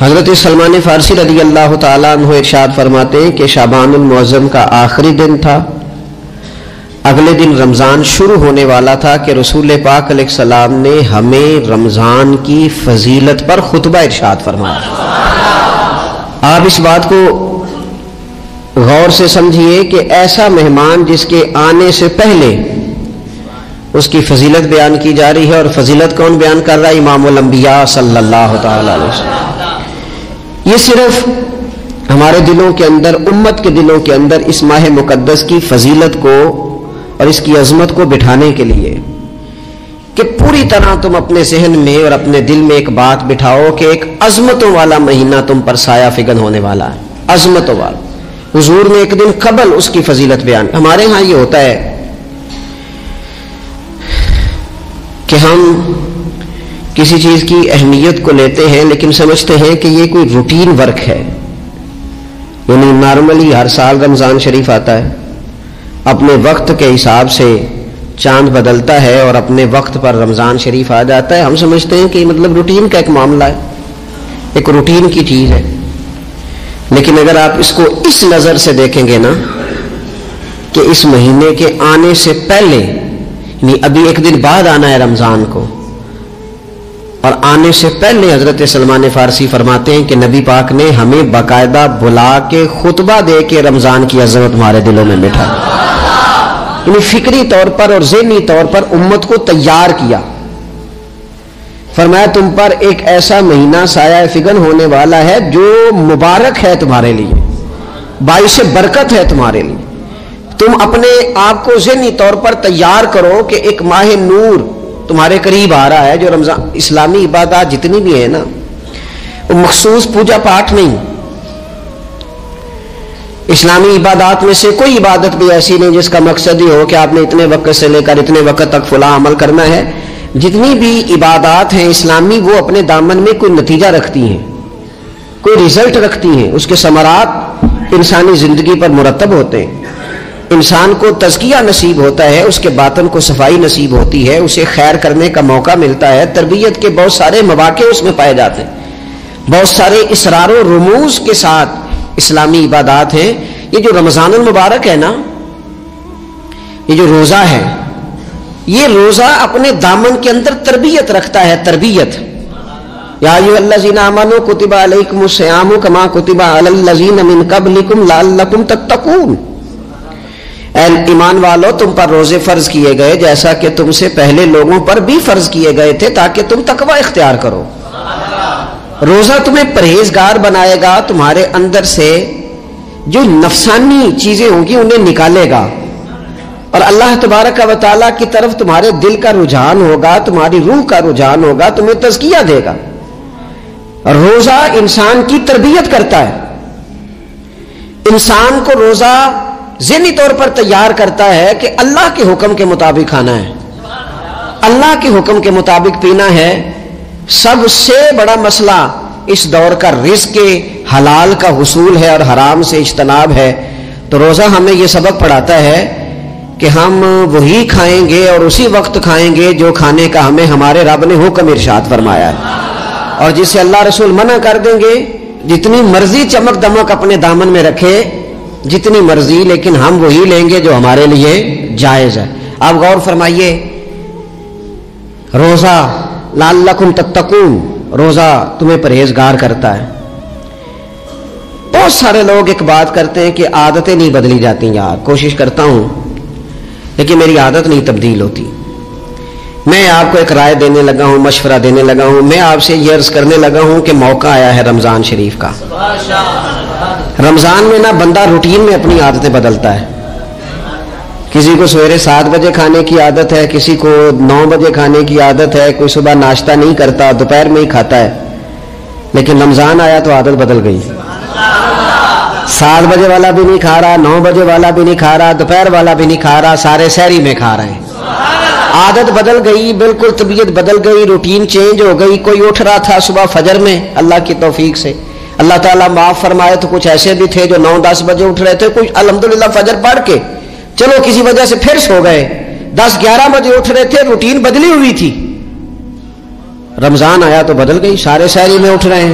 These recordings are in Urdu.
حضرت سلمان فارسی رضی اللہ تعالیٰ عنہ ارشاد فرماتے ہیں کہ شعبان المعظم کا آخری دن تھا، اگلے دن رمضان شروع ہونے والا تھا کہ رسول پاک علیہ السلام نے ہمیں رمضان کی فضیلت پر خطبہ ارشاد فرمایا۔ آپ اس بات کو غور سے سمجھیے کہ ایسا مہمان جس کے آنے سے پہلے اس کی فضیلت بیان کی جا رہی ہے، اور فضیلت کون بیان کر رہا ہے؟ امام الانبیاء صلی اللہ تعالی علیہ وسلم۔ یہ صرف ہمارے دلوں کے اندر، امت کے دلوں کے اندر اس ماہ مقدس کی فضیلت کو اور اس کی عظمت کو بٹھانے کے لیے کہ پوری طرح تم اپنے ذہن میں اور اپنے دل میں ایک بات بٹھاؤ کہ ایک عظمتوں والا مہینہ تم پر سایہ فگن ہونے والا ہے، عظمتوں والا۔ حضور نے ایک دن قبل اس کی فضیلت بیان۔ ہمارے ہاں یہ ہوتا ہے کہ ہم کسی چیز کی اہمیت کو لیتے ہیں لیکن سمجھتے ہیں کہ یہ کوئی روٹین ورک ہے، یعنی نارملی ہر سال رمضان شریف آتا ہے، اپنے وقت کے حساب سے چاند بدلتا ہے اور اپنے وقت پر رمضان شریف آ جاتا ہے۔ ہم سمجھتے ہیں کہ یہ مطلب روٹین کا ایک معاملہ ہے، ایک روٹین کی چیز ہے۔ لیکن اگر آپ اس کو اس نظر سے دیکھیں گے نا کہ اس مہینے کے آنے سے پہلے، یعنی ابھی ایک دن بعد آنا ہے رمضان کو، اور آنے سے پہلے حضرت سلمان فارسی فرماتے ہیں کہ نبی پاک نے ہمیں باقاعدہ بلا کے خطبہ دے کے رمضان کی عظمت ہمارے دلوں میں بٹھا، یعنی فکری طور پر اور ذہنی طور پر امت کو تیار کیا۔ فرمایا تم پر ایک ایسا مہینہ سایہ فگن ہونے والا ہے جو مبارک ہے تمہارے لیے، باعث برکت ہے تمہارے لیے۔ تم اپنے آپ کو ذہنی طور پر تیار کرو کہ ایک ماہ نور تمہارے قریب آ رہا ہے۔ جو رمضان، اسلامی عبادات جتنی بھی ہیں نا، وہ مخصوص پوجا پاٹ نہیں۔ اسلامی عبادات میں سے کوئی عبادت بھی ایسی نہیں جس کا مقصد یہ ہو کہ آپ نے اتنے وقت سے لے کر اتنے وقت تک فلاں عمل کرنا ہے۔ جتنی بھی عبادات ہیں اسلامی، وہ اپنے دامن میں کوئی نتیجہ رکھتی ہیں، کوئی رزلٹ رکھتی ہیں، اس کے ثمرات انسانی زندگی پر مرتب ہوتے ہیں۔ انسان کو تزکیہ نصیب ہوتا ہے، اس کے باطن کو صفائی نصیب ہوتی ہے، اسے خیر کرنے کا موقع ملتا ہے، تربیت کے بہت سارے مواقع اس میں پائے جاتے ہیں، بہت سارے اسرار و رموز کے ساتھ اسلامی عبادات ہیں۔ یہ جو رمضان المبارک ہے نا، یہ جو روزہ ہے، یہ روزہ اپنے دامن کے اندر تربیت رکھتا ہے، تربیت۔ یا ایھا الذین آمنوا کتب علیکم الصیام کما کتب علی الذین من قبلکم لعلکم تتقون۔ اے ایمان والو، تم پر روزے فرض کیے گئے جیسا کہ تم سے پہلے لوگوں پر بھی فرض کیے گئے تھے تاکہ تم تقوی اختیار کرو۔ روزہ تمہیں پرہیزگار بنائے گا، تمہارے اندر سے جو نفسانی چیزیں ہوں گی انہیں نکالے گا، اور اللہ تبارک و تعالیٰ کی طرف تمہارے دل کا رجحان ہوگا، تمہاری روح کا رجحان ہوگا، تمہیں تزکیہ دے گا۔ روزہ انسان کی تربیت کرتا ہے، انسان کو روزہ ذہنی طور پر تیار کرتا ہے کہ اللہ کے حکم کے مطابق کھانا ہے، اللہ کے حکم کے مطابق پینا ہے۔ سب سے بڑا مسئلہ اس دور کا رزق کے حلال کا حصول ہے اور حرام سے اجتناب ہے۔ تو روزہ ہمیں یہ سبق پڑھاتا ہے کہ ہم وہی کھائیں گے اور اسی وقت کھائیں گے جو کھانے کا ہمیں ہمارے رب نے حکم ارشاد فرمایا ہے، اور جسے اللہ رسول منع کر دیں گے جتنی مرضی چمک دمک اپنے دامن میں رکھے، جتنی مرضی، لیکن ہم وہی لیں گے جو ہمارے لیے جائز ہے۔ آپ غور فرمائیے، روزہ لعلکم تتقون، روزہ تمہیں پرہیزگار کرتا ہے۔ بہت سارے لوگ ایک بات کرتے ہیں کہ عادتیں نہیں بدلی جاتی، یار کوشش کرتا ہوں لیکن میری عادت نہیں تبدیل ہوتی۔ میں آپ کو ایک رائے دینے لگا ہوں، مشورہ دینے لگا ہوں، میں آپ سے یہ عرض کرنے لگا ہوں کہ موقع آیا ہے رمضان شریف کا۔ رمضان میں نا بندہ روٹین میں اپنی عادتیں بدلتا ہے۔ کسی کو سویرے 7 بجے کھانے کی عادت ہے، کسی کو 9 بجے کھانے کی عادت ہے، کوئی صبح ناشتہ نہیں کرتا، دوپہر میں ہی کھاتا ہے۔ لیکن رمضان آیا تو عادت بدل گئی، 7 بجے والا بھی نہیں کھا رہا، 9 بجے والا بھی نہیں کھا رہا، دوپہر والا بھی نہیں کھا رہا، سارے سحری میں کھا رہے ہیں۔ عادت بدل گئی، بالکل طبیعت بدل گئی، روٹین چینج ہو گئی۔ کوئی اٹھ رہا تھا صبح فجر میں اللہ کی توفیق سے، اللہ تعالیٰ معاف فرمائے، تو کچھ ایسے بھی تھے جو 9-10 بجے اٹھ رہے تھے، کچھ الحمدللہ فجر پڑھ کے چلو کسی وجہ سے پھر سو گئے، 10-11 بجے اٹھ رہے تھے، روٹین بدلی ہوئی تھی۔ رمضان آیا تو بدل گئی، سارے سحری میں اٹھ رہے ہیں۔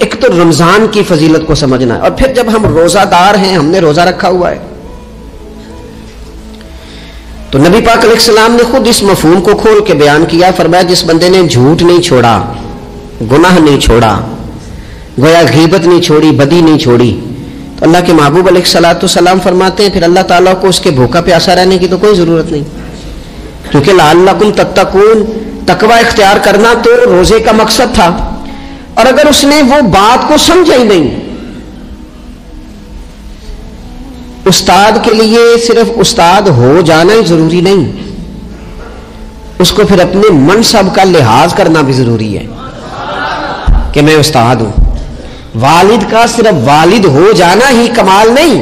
ایک تو رمضان کی فضیلت کو سمجھنا ہے، اور پھر جب ہم روزہ دار ہیں، ہم نے روزہ رکھا ہوا ہے، تو نبی پاک علیہ السلام نے خود اس مفہوم کو کھول کے بیان کیا، فرمایا جس بندے نے جھوٹ نہیں چھوڑا، گناہ نہیں چھوڑا، گویا غیبت نہیں چھوڑی، بدی نہیں چھوڑی، تو اللہ کے محبوب علیہ الصلوۃ والسلام فرماتے ہیں پھر اللہ تعالیٰ کو اس کے بھوکا پیاسا رہنے کی تو کوئی ضرورت نہیں، کیونکہ لعلکم تتقون، تقوی اختیار کرنا تو روزے کا مقصد تھا، اور اگر اس نے وہ بات کو سمجھا ہی نہیں، استاد کے لیے صرف استاد ہو جانا ہی ضروری نہیں، اس کو پھر اپنے منصب کا لحاظ کرنا بھی ضروری ہے کہ میں استاد ہوں۔ والد کا صرف والد ہو جانا ہی کمال نہیں،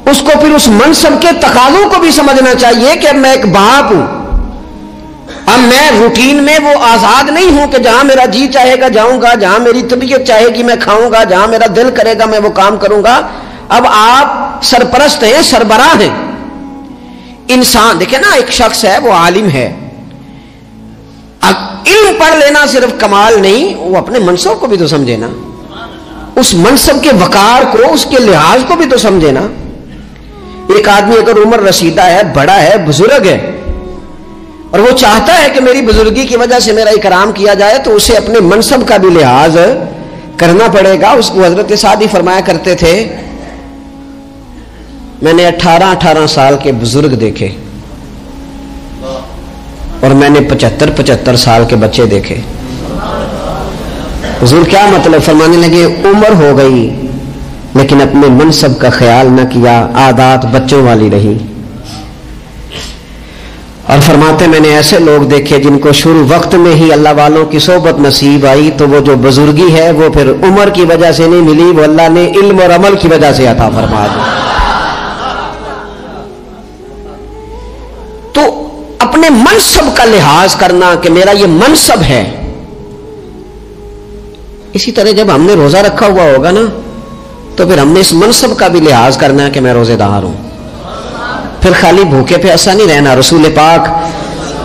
اس کو پھر اس منصب کے تقاضوں کو بھی سمجھنا چاہیے کہ اب میں ایک باپ ہوں، اب میں روٹین میں وہ آزاد نہیں ہوں کہ جہاں میرا جی چاہے گا جاؤں گا، جہاں میری طبیعت چاہے گی میں کھاؤں گا، جہاں میرا دل کرے گا میں وہ کام کروں گا۔ اب آپ سرپرست ہیں، سربراہ ہیں۔ انسان دیکھیں نا، ایک شخص ہے وہ عالم ہے، اب علم پڑھ لینا صرف کمال نہیں، وہ اپنے منصب کو بھی تو سمجھے نا، اس منصب کے وقار کو، اس کے لحاظ کو بھی تو سمجھے نا۔ ایک آدمی اگر عمر رسیدہ ہے، بڑا ہے، بزرگ ہے، اور وہ چاہتا ہے کہ میری بزرگی کی وجہ سے میرا اکرام کیا جائے، تو اسے اپنے منصب کا بھی لحاظ کرنا پڑے گا۔ اس کو حضرت سعدی فرمایا کرتے تھے میں نے 18 سال کے بزرگ دیکھے اور میں نے 75 سال کے بچے دیکھے۔ حضور کیا مطلب؟ فرمانے لگے عمر ہو گئی لیکن اپنے منصب کا خیال نہ کیا، عادات بچوں والی رہی۔ اور فرماتے میں نے ایسے لوگ دیکھے جن کو شروع وقت میں ہی اللہ والوں کی صحبت نصیب آئی، تو وہ جو بزرگی ہے وہ پھر عمر کی وجہ سے نہیں ملی، وہ اللہ نے علم اور عمل کی وجہ سے عطا فرما دی۔ تو اپنے منصب کا لحاظ کرنا کہ میرا یہ منصب ہے۔ اسی طرح جب ہم نے روزہ رکھا ہوا ہوگا نا، تو پھر ہم نے اس منصب کا بھی لحاظ کرنا ہے کہ میں روزے دار ہوں۔ پھر خالی بھوکے پہ ایسا نہیں رہنا۔ رسول پاک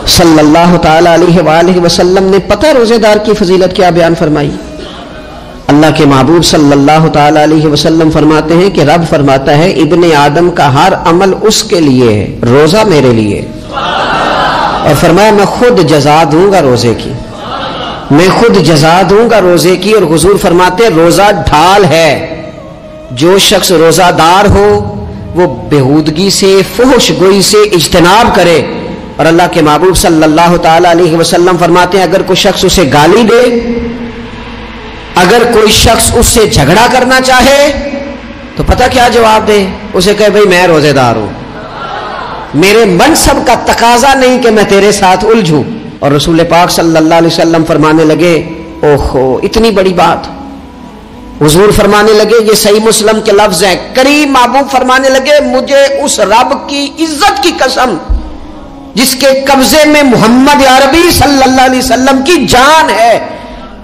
صلی اللہ تعالی علیہ وآلہ وسلم نے پتہ روزے دار کی فضیلت کیا بیان فرمائی؟ اللہ کے محبوب صلی اللہ تعالی علیہ وسلم فرماتے ہیں کہ رب فرماتا ہے ابن آدم کا ہر عمل اس کے لیے ہے، روزہ میرے لیے، اور فرمایا میں خود جزا دوں گا روزے کی، میں خود جزا دوں گا روزے کی۔ اور حضور فرماتے ہیں روزہ ڈھال ہے، جو شخص روزہ دار ہو وہ بےہودگی سے، فحش گوئی سے اجتناب کرے۔ اور اللہ کے محبوب صلی اللہ تعالی علیہ وسلم فرماتے ہیں اگر کوئی شخص اسے گالی دے، اگر کوئی شخص اس سے جھگڑا کرنا چاہے تو پتہ کیا جواب دے؟ اسے کہے بھئی میں روزے دار ہوں، میرے منصب کا تقاضا نہیں کہ میں تیرے ساتھ الجھوں۔ اور رسول پاک صلی اللہ علیہ وسلم فرمانے لگے اوہو اتنی بڑی بات۔ حضور فرمانے لگے، یہ صحیح مسلم کے لفظ ہیں، کریم محبوب فرمانے لگے مجھے اس رب کی عزت کی قسم جس کے قبضے میں محمد عربی صلی اللہ علیہ وسلم کی جان ہے۔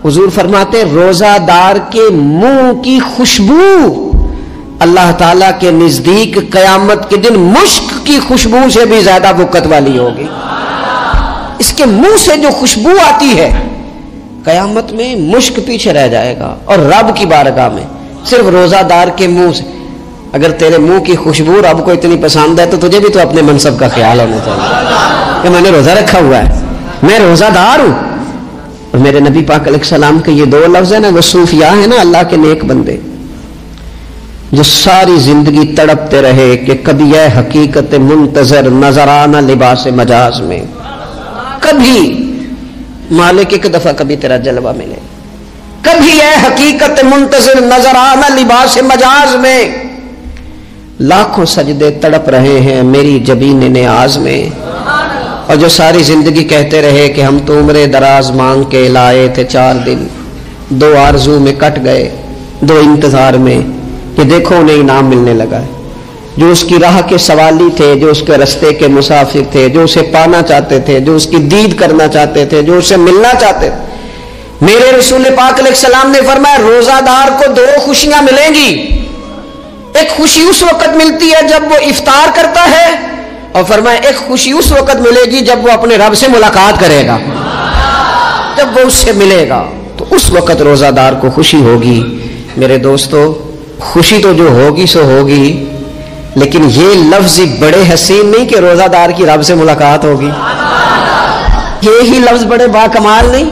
حضور فرماتے روزہ دار کے منہ کی خوشبو اللہ تعالیٰ کے نزدیک قیامت کے دن مشک کی خوشبو سے بھی زیادہ وقت والی ہوگی۔ اس کے منہ سے جو خوشبو آتی ہے قیامت میں مشک پیچھے رہ جائے گا، اور رب کی بارگاہ میں صرف روزہ دار کے منہ سے، اگر تیرے منہ کی خوشبو رب کو اتنی پسند ہے تو تجھے بھی تو اپنے منصب کا خیال ہونا چاہیے کہ میں نے روزہ رکھا ہوا ہے، میں روزہ دار ہوں۔ اور میرے نبی پاک علیہ السلام کے یہ 2 لفظ ہیں نا، وہ صوفیاء ہیں نا، اللہ کے نیک بندے جو ساری زندگی تڑپتے رہے کہ کبھی اے حقیقت منتظر نظر آنا لباس مجاز میں، کبھی مالک ایک دفعہ کبھی تیرا جلوہ ملے، کبھی اے حقیقت منتظر نظر آنا لباس مجاز میں، لاکھوں سجدے تڑپ رہے ہیں میری جبین نیاز میں۔ اور جو ساری زندگی کہتے رہے کہ ہم تو عمر دراز مانگ کے لائے تھے 4 دن، 2 آرزو میں کٹ گئے، 2 انتظار میں، کہ دیکھو انہیں انعام ملنے لگا ہے۔ جو اس کی راہ کے سوالی تھے، جو اس کے رستے کے مسافر تھے، جو اسے پانا چاہتے تھے، جو اس کی دید کرنا چاہتے تھے، جو اسے ملنا چاہتے تھے، میرے رسول پاک علیہ السلام نے فرمایا روزہ دار کو 2 خوشیاں ملیں گی۔ ایک خوشی اس وقت ملتی ہے جب وہ افطار کرتا ہے، اور فرمایا ایک خوشی اس وقت ملے گی جب وہ اپنے رب سے ملاقات کرے گا، جب وہ اس سے ملے گا۔ تو اس وقت روزہ دار کو خوشی ہوگی۔ میرے دوستو، خوشی تو جو ہوگی سو ہوگی، لیکن یہ لفظ بڑے حسین نہیں کہ روزہ دار کی رب سے ملاقات ہوگی، یہی لفظ بڑے باکمال نہیں؟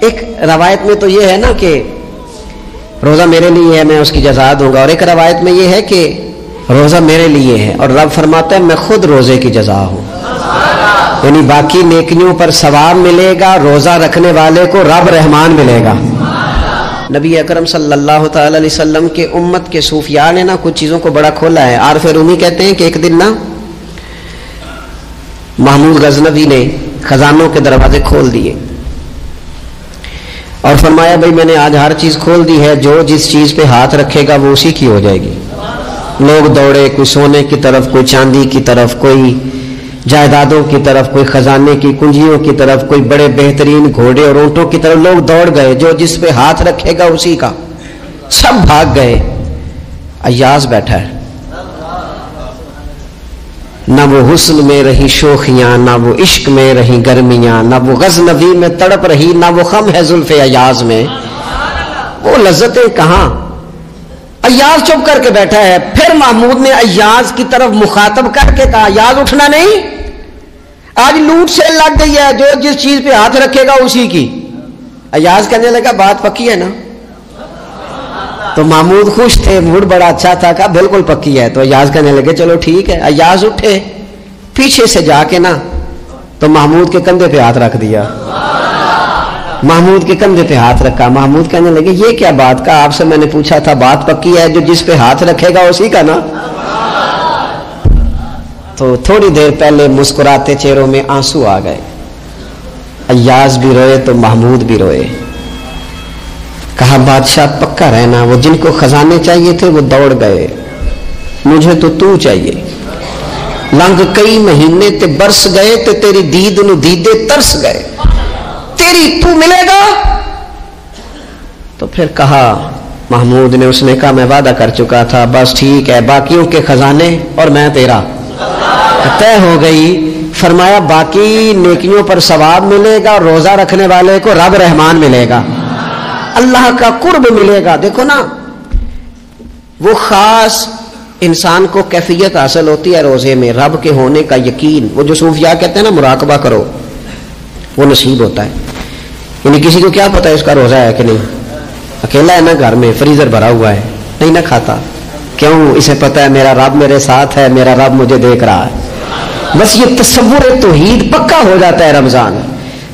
ایک روایت میں تو یہ ہے نا کہ روزہ میرے لیے ہے، میں اس کی جزا دوں گا، اور ایک روایت میں یہ ہے کہ روزہ میرے لیے ہے اور رب فرماتا ہے میں خود روزے کی جزا ہوں، یعنی باقی نیکیوں پر ثواب ملے گا، روزہ رکھنے والے کو رب رحمان ملے گا۔ نبی اکرم صلی اللہ تعالی علیہ وسلم کے امت کے صوفیاء نے نا کچھ چیزوں کو بڑا کھولا ہے۔ عارف رومی کہتے ہیں کہ ایک دن نا محمود غزنوی نے خزانوں کے دروازے کھول دیے اور فرمایا بھائی میں نے آج ہر چیز کھول دی ہے، جو جس چیز پہ ہاتھ رکھے گا وہ اسی کی ہو جائے گی۔ لوگ دوڑے، کوئی سونے کی طرف، کوئی چاندی کی طرف، کوئی جائیدادوں کی طرف، کوئی خزانے کی کنجیوں کی طرف، کوئی بڑے بہترین گھوڑے اور اونٹوں کی طرف، لوگ دوڑ گئے، جو جس پہ ہاتھ رکھے گا اسی کا، سب بھاگ گئے۔ ایاز بیٹھا ہے، نہ وہ حسن میں رہی شوخیاں، نہ وہ عشق میں رہی گرمیاں، نہ وہ غزنوی میں تڑپ رہی، نہ وہ خم ہے زلف ایاز میں، وہ لذتیں کہاں۔ ایاز چپ کر کے بیٹھا ہے۔ پھر محمود نے ایاز کی طرف مخاطب کر کے کہا ایاز اٹھنا نہیں، آج لوٹ سے لگ گئی ہے، جو جس چیز پہ ہاتھ رکھے گا اسی کی۔ ایاز کہنے لگا بات پکی ہے نا؟ تو محمود خوش تھے، موڈ بڑا اچھا تھا، کہا بالکل پکی ہے۔ تو ایاز کہنے لگے چلو ٹھیک ہے۔ ایاز اٹھے، پیچھے سے جا کے نا تو محمود کے کندھے پہ ہاتھ رکھ دیا، محمود کے کندھے پہ ہاتھ رکھا۔ محمود کہنے لگے یہ کیا بات کا، آپ سے میں نے پوچھا تھا بات پکی ہے، جو جس پہ ہاتھ رکھے گا اسی کا نا۔ تو تھوڑی دیر پہلے مسکراتے چہروں میں آنسو آ گئے، ایاز بھی روئے تو محمود بھی روئے۔ کہا بادشاہ پکا رہنا، وہ جن کو خزانے چاہیے تھے وہ دوڑ گئے، مجھے تو چاہیے۔ لنگ کئی مہینے تے برس گئے تے تیری دید نو دیدے ترس گئے، تیری تو ملے گا۔ تو پھر کہا محمود نے، اس نے کہا میں وعدہ کر چکا تھا، بس ٹھیک ہے، باقیوں کے خزانے اور میں تیرا، طے ہو گئی۔ فرمایا باقی نیکیوں پر ثواب ملے گا، روزہ رکھنے والے کو رب رحمان ملے گا، اللہ کا قرب ملے گا۔ دیکھو نا وہ خاص انسان کو کیفیت حاصل ہوتی ہے روزے میں، رب کے ہونے کا یقین۔ وہ جو صوفیاء کہتے ہیں نا مراقبہ کرو، وہ نصیب ہوتا ہے۔ یعنی کسی کو کیا پتا ہے اس کا روزہ ہے کہ نہیں، اکیلا ہے نا گھر میں، فریزر بھرا ہوا ہے، نہیں نہ کھاتا، کیوں؟ اسے پتا ہے میرا رب میرے ساتھ ہے، میرا رب مجھے دیکھ رہا ہے۔ بس یہ تصور توحید پکا ہو جاتا ہے رمضان،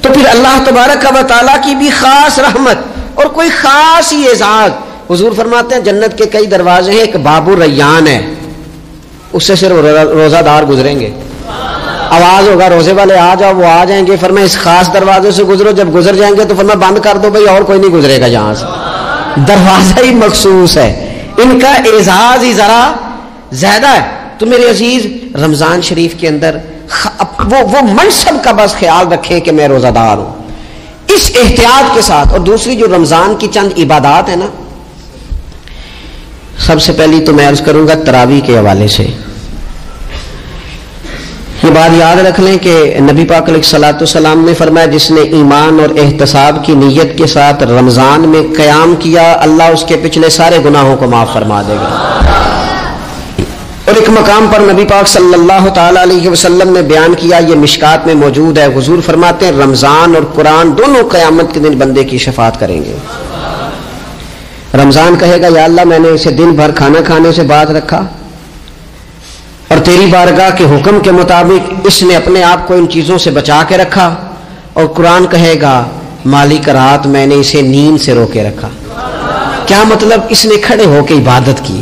تو پھر اللہ تبارک و تعالیٰ کی بھی خاص رحمت اور کوئی خاص ہی اعزاز۔ حضور فرماتے ہیں جنت کے کئی دروازے ہیں، ایک باب الریان ہے، اس سے صرف روزہ دار گزریں گے۔ آواز ہوگا روزے والے آ جاؤ، وہ آ جائیں گے، فرمایا اس خاص دروازے سے گزرو، جب گزر جائیں گے تو فرمایا بند کر دو بھائی، اور کوئی نہیں گزرے گا یہاں سے، دروازہ ہی مخصوص ہے، ان کا اعزاز ہی ذرا زیادہ ہے۔ تو میرے عزیز رمضان شریف کے اندر وہ منصب کا بس خیال رکھیں کہ میں روزہ دار ہوں، اس احتیاط کے ساتھ۔ اور دوسری جو رمضان کی چند عبادات ہیں نا، سب سے پہلی تو میں عرض کروں گا تراویح کے حوالے سے۔ یہ بات یاد رکھ لیں کہ نبی پاک علیہ الصلوۃ والسلام نے فرمایا جس نے ایمان اور احتساب کی نیت کے ساتھ رمضان میں قیام کیا، اللہ اس کے پچھلے سارے گناہوں کو معاف فرما دے گا۔ اور ایک مقام پر نبی پاک صلی اللہ تعالی علیہ وسلم نے بیان کیا، یہ مشکات میں موجود ہے، حضور فرماتے ہیں رمضان اور قرآن دونوں قیامت کے دن بندے کی شفاعت کریں گے۔ رمضان کہے گا یا اللہ میں نے اسے دن بھر کھانا کھانے سے باز رکھا اور تیری بارگاہ کے حکم کے مطابق اس نے اپنے آپ کو ان چیزوں سے بچا کے رکھا، اور قرآن کہے گا مالک رات میں نے اسے نیند سے روکے رکھا۔ کیا مطلب؟ اس نے کھڑے ہو کے عبادت کی،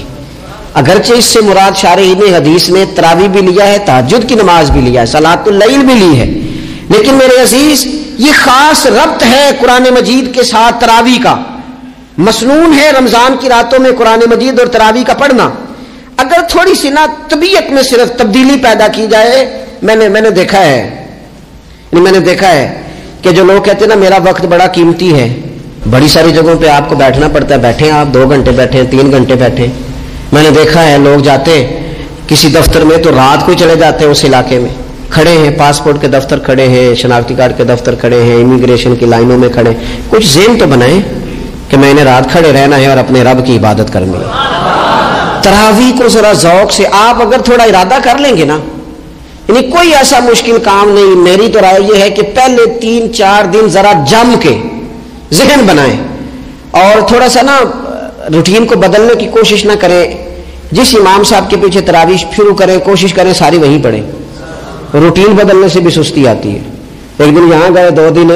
اگرچہ اس سے مراد شارحین حدیث نے تراویح بھی لیا ہے، تہجد کی نماز بھی لیا ہے، صلاۃ اللیل بھی لی ہے، لیکن میرے عزیز یہ خاص ربط ہے قرآن مجید کے ساتھ تراویح کا۔ مسنون ہے رمضان کی راتوں میں قرآن مجید اور تراویح کا پڑھنا۔ اگر تھوڑی سی نا طبیعت میں صرف تبدیلی پیدا کی جائے، میں نے دیکھا ہے کہ جو لوگ کہتے ہیں نا میرا وقت بڑا قیمتی ہے، بڑی ساری جگہوں پہ آپ کو بیٹھنا پڑتا ہے، بیٹھیں آپ 2 گھنٹے بیٹھیں، 3 گھنٹے بیٹھیں۔ میں نے دیکھا ہے لوگ جاتے کسی دفتر میں تو رات کو چلے جاتے ہیں اس علاقے میں، کھڑے ہیں پاسپورٹ کے دفتر کھڑے ہیں, شناختی کارڈ کے دفتر کھڑے ہیں, امیگریشن کی لائنوں میں کھڑے, کچھ ذہن تو بنائیں کہ میں نے رات کھڑے رہنا ہے اور اپنے رب کی عبادت کرنی ہے. تراویح کو ذرا ذوق سے آپ اگر تھوڑا ارادہ کر لیں گے نا, یعنی کوئی ایسا مشکل کام نہیں. میری تو رائے یہ ہے کہ پہلے 3-4 دن ذرا جم کے ذہن بنائیں اور تھوڑا سا نا روٹین کو بدلنے کی کوشش نہ کریں. جس امام صاحب کے پیچھے تراویح شروع کریں کوشش کریں ساری وہیں پڑھیں. روٹین بدلنے سے بھی سستی آتی ہے. ایک دن یہاں گئے, 2 دن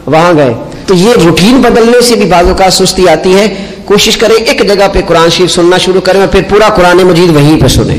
وہاں گئے, تو یہ روٹین بدلنے سے بھی بعض اوقات سستی آتی ہے. کوشش کریں ایک جگہ پہ قرآن شریف سننا شروع کریں اور پھر پورا قرآن مجید وہیں پہ سنیں.